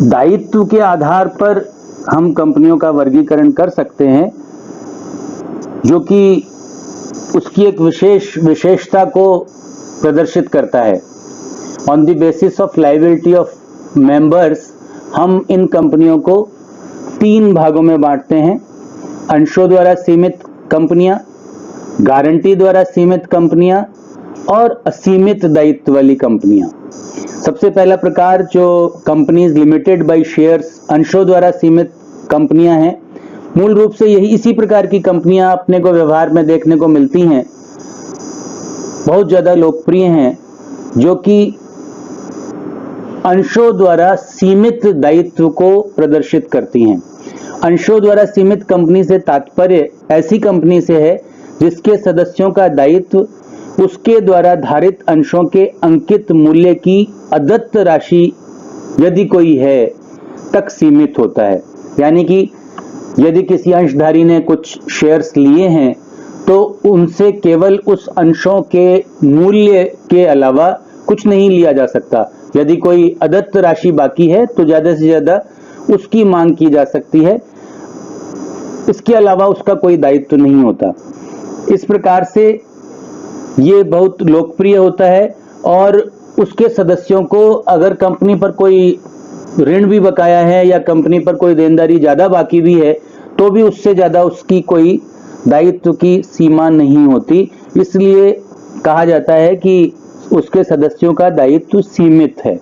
दायित्व के आधार पर हम कंपनियों का वर्गीकरण कर सकते हैं, जो कि उसकी एक विशेषता को प्रदर्शित करता है। On the basis of liability of members हम इन कंपनियों को 3 भागों में बांटते हैं: अंशों द्वारा सीमित कंपनियां, गारंटी द्वारा सीमित कंपनियां और असीमित दायित्व वाली कंपनियां। सबसे पहला प्रकार जो कंपनीज लिमिटेड बाय शेयर्स अंशों द्वारा सीमित कंपनियां हैं, मूल रूप से यही इसी प्रकार की कंपनियां अपने को व्यवहार में देखने को मिलती हैं, बहुत ज्यादा लोकप्रिय हैं, जो कि अंशों द्वारा सीमित दायित्व को प्रदर्शित करती हैं। अंशों द्वारा सीमित कंपनी से तात्पर्य ऐसी कंपनी से है जिसके सदस्यों का दायित्व उसके द्वारा धारित अंशों के अंकित मूल्य की अदत्त राशि, यदि कोई है, तक सीमित होता है। यानी कि यदि किसी अंशधारी ने कुछ शेयर्स लिए हैं तो उनसे केवल उस अंशों के मूल्य के अलावा कुछ नहीं लिया जा सकता। यदि कोई अदत्त राशि बाकी है तो ज्यादा से ज्यादा उसकी मांग की जा सकती है, इसके अलावा उसका कोई दायित्व नहीं होता। इस प्रकार से ये बहुत लोकप्रिय होता है और उसके सदस्यों को अगर कंपनी पर कोई ऋण भी बकाया है या कंपनी पर कोई देनदारी ज्यादा बाकी भी है तो भी उससे ज्यादा उसकी कोई दायित्व की सीमा नहीं होती। इसलिए कहा जाता है कि उसके सदस्यों का दायित्व सीमित है।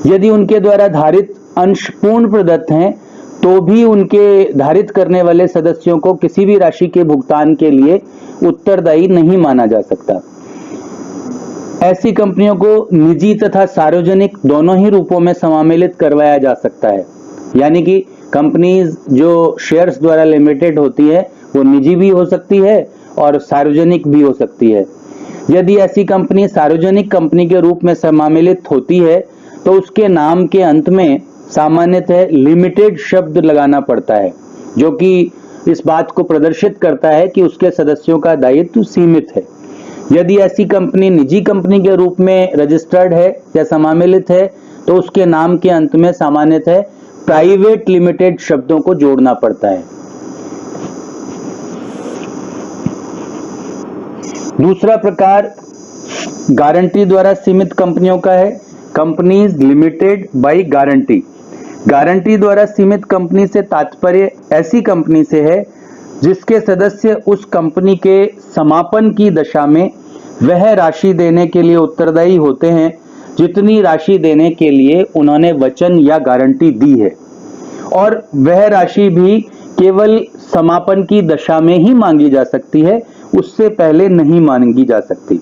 यदि उनके द्वारा धारित अंश पूर्ण प्रदत्त हैं तो भी उनके धारित करने वाले सदस्यों को किसी भी राशि के भुगतान के लिए उत्तरदायी नहीं माना जा सकता। ऐसी कंपनियों को निजी तथा सार्वजनिक दोनों ही रूपों में समामेलित करवाया जा सकता है। यानी कि कंपनीज जो शेयर्स द्वारा लिमिटेड होती है वो निजी भी हो सकती है और सार्वजनिक भी हो सकती है। यदि ऐसी कंपनी सार्वजनिक कंपनी के रूप में समामेलित होती है तो उसके नाम के अंत में सामान्यतः लिमिटेड शब्द लगाना पड़ता है, जो कि इस बात को प्रदर्शित करता है कि उसके सदस्यों का दायित्व सीमित है। यदि ऐसी कंपनी निजी कंपनी के रूप में रजिस्टर्ड है या समामेलित है तो उसके नाम के अंत में सामान्यतः प्राइवेट लिमिटेड शब्दों को जोड़ना पड़ता है। दूसरा प्रकार गारंटी द्वारा सीमित कंपनियों का है, companies limited by guarantee. Guarantee द्वारा सीमित कंपनी से तात्पर्य ऐसी कंपनी से है जिसके सदस्य उस कंपनी के समापन की दशा में वह राशि देने के लिए उत्तरदायी होते हैं जितनी राशि देने के लिए उन्होंने वचन या गारंटी दी है, और वह राशि भी केवल समापन की दशा में ही मांगी जा सकती है, उससे पहले नहीं मांगी जा सकती।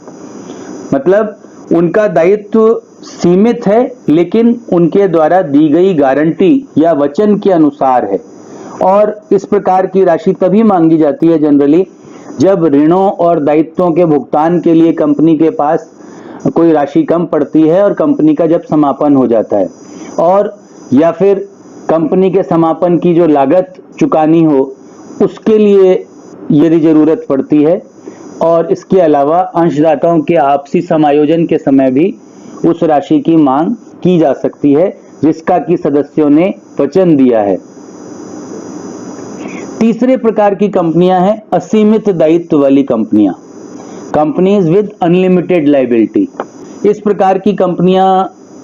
मतलब उनका दायित्व सीमित है लेकिन उनके द्वारा दी गई गारंटी या वचन के अनुसार है, और इस प्रकार की राशि तभी मांगी जाती है जनरली जब ऋणों और दायित्वों के भुगतान के लिए कंपनी के पास कोई राशि कम पड़ती है और कंपनी का जब समापन हो जाता है, और या फिर कंपनी के समापन की जो लागत चुकानी हो उसके लिए यदि जरूरत पड़ती है, और इसके अलावा अंशदाताओं के आपसी समायोजन के समय भी उस राशि की मांग की जा सकती है जिसका कि सदस्यों ने वचन दिया है। तीसरे प्रकार की कंपनियां हैं असीमित दायित्व वाली कंपनियां, कंपनीज विद अनलिमिटेड लायबिलिटी। इस प्रकार की कंपनियां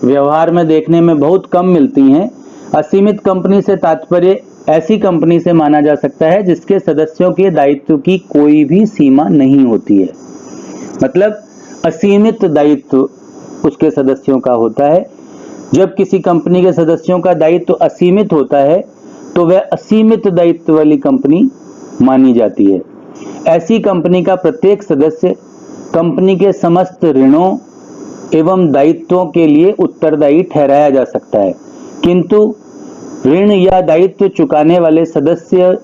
व्यवहार में देखने में बहुत कम मिलती हैं। असीमित कंपनी से तात्पर्य ऐसी कंपनी से माना जा सकता है जिसके सदस्यों के दायित्व की कोई भी सीमा नहीं होती है। मतलब असीमित दायित्व उसके सदस्यों का होता है। जब किसी कंपनी के सदस्यों का दायित्व असीमित होता है तो वह असीमित दायित्व वाली कंपनी मानी जाती है। ऐसी कंपनी का प्रत्येक सदस्य कंपनी के समस्त ऋणों एवं दायित्वों के लिए उत्तरदायी ठहराया जा सकता है, किंतु ऋण या दायित्व चुकाने वाले सदस्य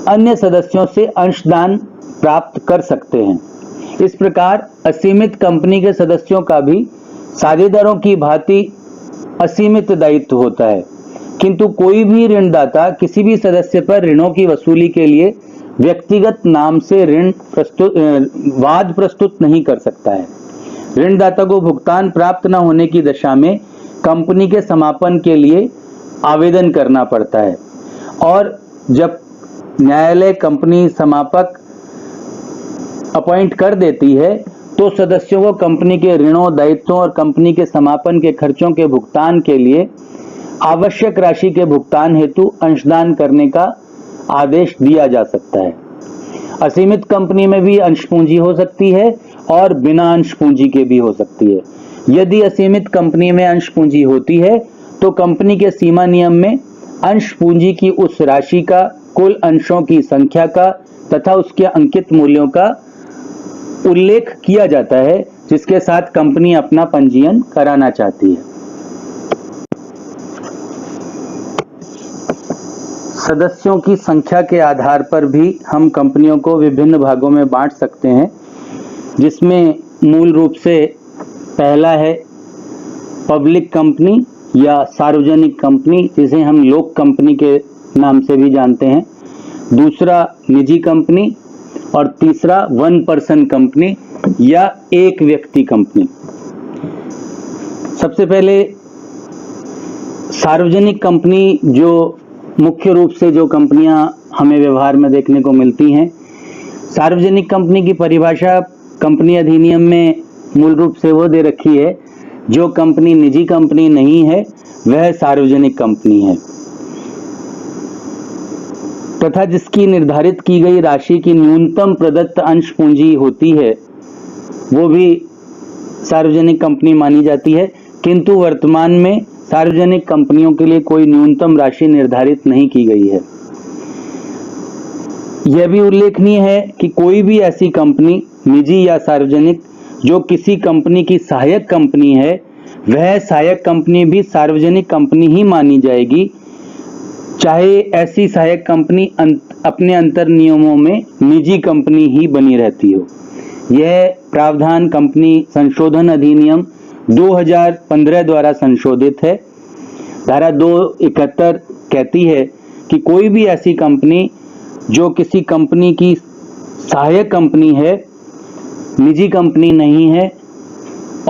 अन्य सदस्यों से अंशदान प्राप्त कर सकते हैं। इस प्रकार असीमित कंपनी के सदस्यों का भी साझेदारों की भांति असीमित दायित्व होता है, किंतु कोई भी ऋणदाता किसी भी सदस्य पर ऋणों की वसूली के लिए व्यक्तिगत नाम से वाद प्रस्तुत नहीं कर सकता है। ऋणदाता को भुगतान प्राप्त न होने की दशा में कंपनी के समापन के लिए आवेदन करना पड़ता है। और जब न्यायालय कंपनी समापक अपॉइंट कर देती है तो सदस्यों को कंपनी के ऋणों, दायित्वों और कंपनी के समापन के खर्चों के भुगतान के लिए आवश्यक राशि के भुगतान हेतु अंशदान करने का आदेश दिया जा सकता है। असीमित कंपनी में भी अंश पूंजी हो सकती है और बिना अंश पूंजी के भी हो सकती है। यदि असीमित कंपनी में अंश पूंजी होती है तो कंपनी के सीमा नियम में अंश पूंजी की उस राशि का, कुल अंशों की संख्या का तथा उसके अंकित मूल्यों का उल्लेख किया जाता है जिसके साथ कंपनी अपना पंजीयन कराना चाहती है। सदस्यों की संख्या के आधार पर भी हम कंपनियों को विभिन्न भागों में बांट सकते हैं, जिसमें मूल रूप से पहला है पब्लिक कंपनी या सार्वजनिक कंपनी, जिसे हम लोक कंपनी के नाम से भी जानते हैं। दूसरा निजी कंपनी और तीसरा वन पर्सन कंपनी या एक व्यक्ति कंपनी। सबसे पहले सार्वजनिक कंपनी, जो मुख्य रूप से जो कंपनियां हमें व्यवहार में देखने को मिलती हैं। सार्वजनिक कंपनी की परिभाषा कंपनी अधिनियम में मूल रूप से वो दे रखी है, जो कंपनी निजी कंपनी नहीं है वह सार्वजनिक कंपनी है तथा जिसकी निर्धारित की गई राशि की न्यूनतम प्रदत्त अंश पूंजी होती है वो भी सार्वजनिक कंपनी मानी जाती है। किंतु वर्तमान में सार्वजनिक कंपनियों के लिए कोई न्यूनतम राशि निर्धारित नहीं की गई है। यह भी उल्लेखनीय है कि कोई भी ऐसी कंपनी, निजी या सार्वजनिक, जो किसी कंपनी की सहायक कंपनी है, वह सहायक कंपनी भी सार्वजनिक कंपनी ही मानी जाएगी, चाहे ऐसी सहायक कंपनी अपने अंतर नियमों में निजी कंपनी ही बनी रहती हो। यह प्रावधान कंपनी संशोधन अधिनियम 2015 द्वारा संशोधित है। धारा 271 कहती है कि कोई भी ऐसी कंपनी जो किसी कंपनी की सहायक कंपनी है, निजी कंपनी नहीं है,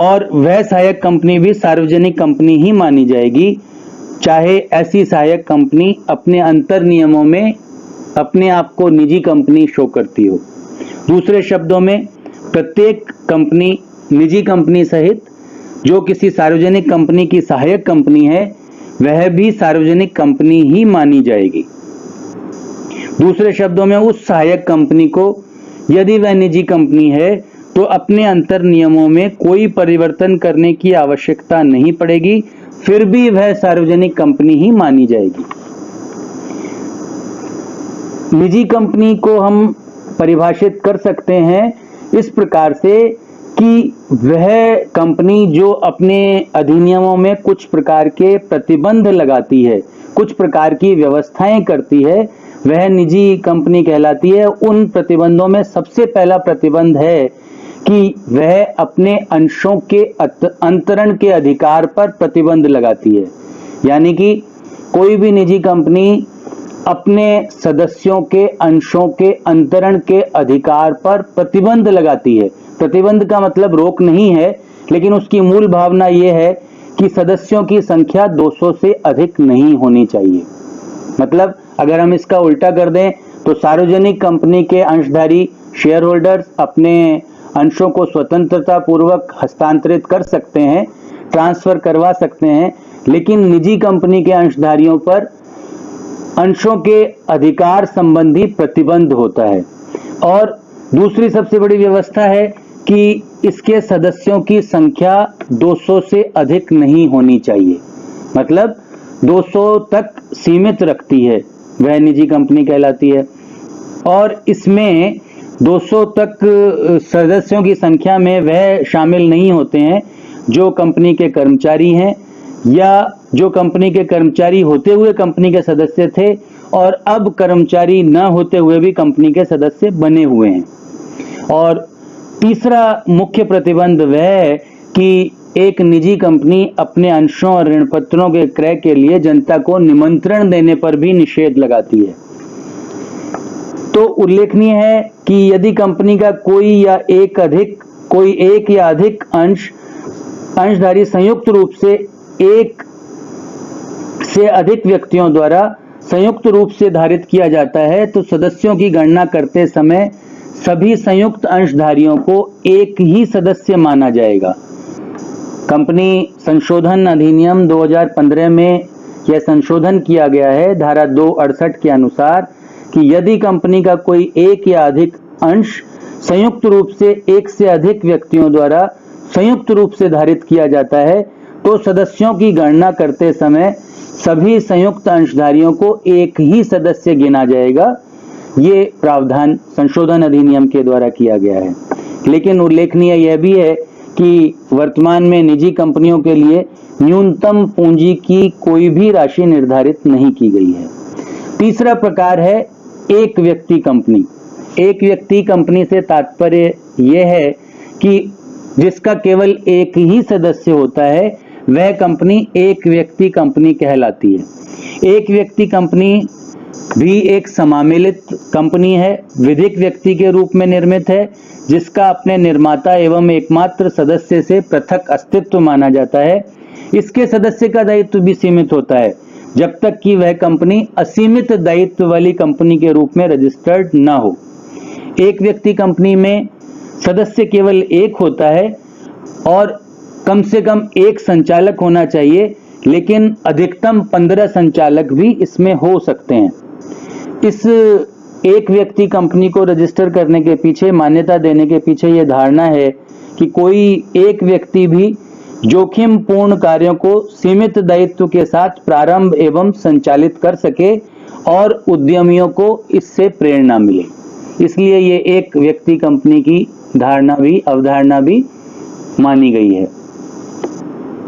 और वह सहायक कंपनी भी सार्वजनिक कंपनी ही मानी जाएगी, चाहे ऐसी सहायक कंपनी अपने अंतर नियमों में अपने आप को निजी कंपनी शो करती हो। दूसरे शब्दों में, प्रत्येक कंपनी, निजी कंपनी सहित जो किसी सार्वजनिक कंपनी की सहायक कंपनी है, वह भी सार्वजनिक कंपनी ही मानी जाएगी। दूसरे शब्दों में, उस सहायक कंपनी को यदि वह निजी कंपनी है तो अपने अंतर नियमों में कोई परिवर्तन करने की आवश्यकता नहीं पड़ेगी, फिर भी वह सार्वजनिक कंपनी ही मानी जाएगी। निजी कंपनी को हम परिभाषित कर सकते हैं इस प्रकार से कि वह कंपनी जो अपने अधिनियमों में कुछ प्रकार के प्रतिबंध लगाती है, कुछ प्रकार की व्यवस्थाएं करती है, वह निजी कंपनी कहलाती है। उन प्रतिबंधों में सबसे पहला प्रतिबंध है कि वह अपने अंशों के अंतरण के अधिकार पर प्रतिबंध लगाती है। यानी कि कोई भी निजी कंपनी अपने सदस्यों के अंशों के अंतरण के अधिकार पर प्रतिबंध लगाती है। प्रतिबंध का मतलब रोक नहीं है, लेकिन उसकी मूल भावना यह है कि सदस्यों की संख्या 200 से अधिक नहीं होनी चाहिए। मतलब अगर हम इसका उल्टा कर दें तो सार्वजनिक कंपनी के अंशधारी शेयर होल्डर्स अपने अंशों को स्वतंत्रता पूर्वक हस्तांतरित कर सकते हैं, ट्रांसफर करवा सकते हैं, लेकिन निजी कंपनी के अंशधारियों पर अंशों के अधिकार संबंधी प्रतिबंध होता है। और दूसरी सबसे बड़ी व्यवस्था है कि इसके सदस्यों की संख्या 200 से अधिक नहीं होनी चाहिए। मतलब 200 तक सीमित रखती है, वह निजी कंपनी कहलाती है। और इसमें 200 तक सदस्यों की संख्या में वह शामिल नहीं होते हैं जो कंपनी के कर्मचारी हैं या जो कंपनी के कर्मचारी होते हुए कंपनी के सदस्य थे और अब कर्मचारी न होते हुए भी कंपनी के सदस्य बने हुए हैं। और तीसरा मुख्य प्रतिबंध वह है कि एक निजी कंपनी अपने अंशों और ऋण पत्रों के क्रय के लिए जनता को निमंत्रण देने पर भी निषेध लगाती है। तो उल्लेखनीय है कि यदि कंपनी का कोई एक या अधिक अंशधारी संयुक्त रूप से एक से अधिक व्यक्तियों द्वारा संयुक्त रूप से धारित किया जाता है तो सदस्यों की गणना करते समय सभी संयुक्त अंशधारियों को एक ही सदस्य माना जाएगा। कंपनी संशोधन अधिनियम 2015 में यह संशोधन किया गया है धारा 268 के अनुसार कि यदि कंपनी का कोई एक या अधिक अंश संयुक्त रूप से एक से अधिक व्यक्तियों द्वारा संयुक्त रूप से धारित किया जाता है तो सदस्यों की गणना करते समय सभी संयुक्त अंशधारियों को एक ही सदस्य गिना जाएगा। ये प्रावधान संशोधन अधिनियम के द्वारा किया गया है। लेकिन उल्लेखनीय यह भी है कि वर्तमान में निजी कंपनियों के लिए न्यूनतम पूंजी की कोई भी राशि निर्धारित नहीं की गई है। तीसरा प्रकार है एक व्यक्ति कंपनी। एक व्यक्ति कंपनी से तात्पर्य यह है कि जिसका केवल एक ही सदस्य होता है वह कंपनी एक व्यक्ति कंपनी कहलाती है। एक व्यक्ति कंपनी भी एक समामिलित कंपनी है, विधिक व्यक्ति के रूप में निर्मित है, जिसका अपने निर्माता एवं एकमात्र सदस्य से पृथक अस्तित्व माना जाता है। इसके सदस्य का दायित्व भी सीमित होता है जब तक कि वह कंपनी असीमित दायित्व वाली कंपनी के रूप में रजिस्टर्ड न हो। एक व्यक्ति कंपनी में सदस्य केवल एक होता है और कम से कम एक संचालक होना चाहिए, लेकिन अधिकतम 15 संचालक भी इसमें हो सकते हैं। इस एक व्यक्ति कंपनी को रजिस्टर करने के पीछे, मान्यता देने के पीछे यह धारणा है कि कोई एक व्यक्ति भी जोखिम पूर्ण कार्यों को सीमित दायित्व के साथ प्रारंभ एवं संचालित कर सके और उद्यमियों को इससे प्रेरणा मिले। इसलिए ये एक व्यक्ति कंपनी की अवधारणा भी मानी गई है।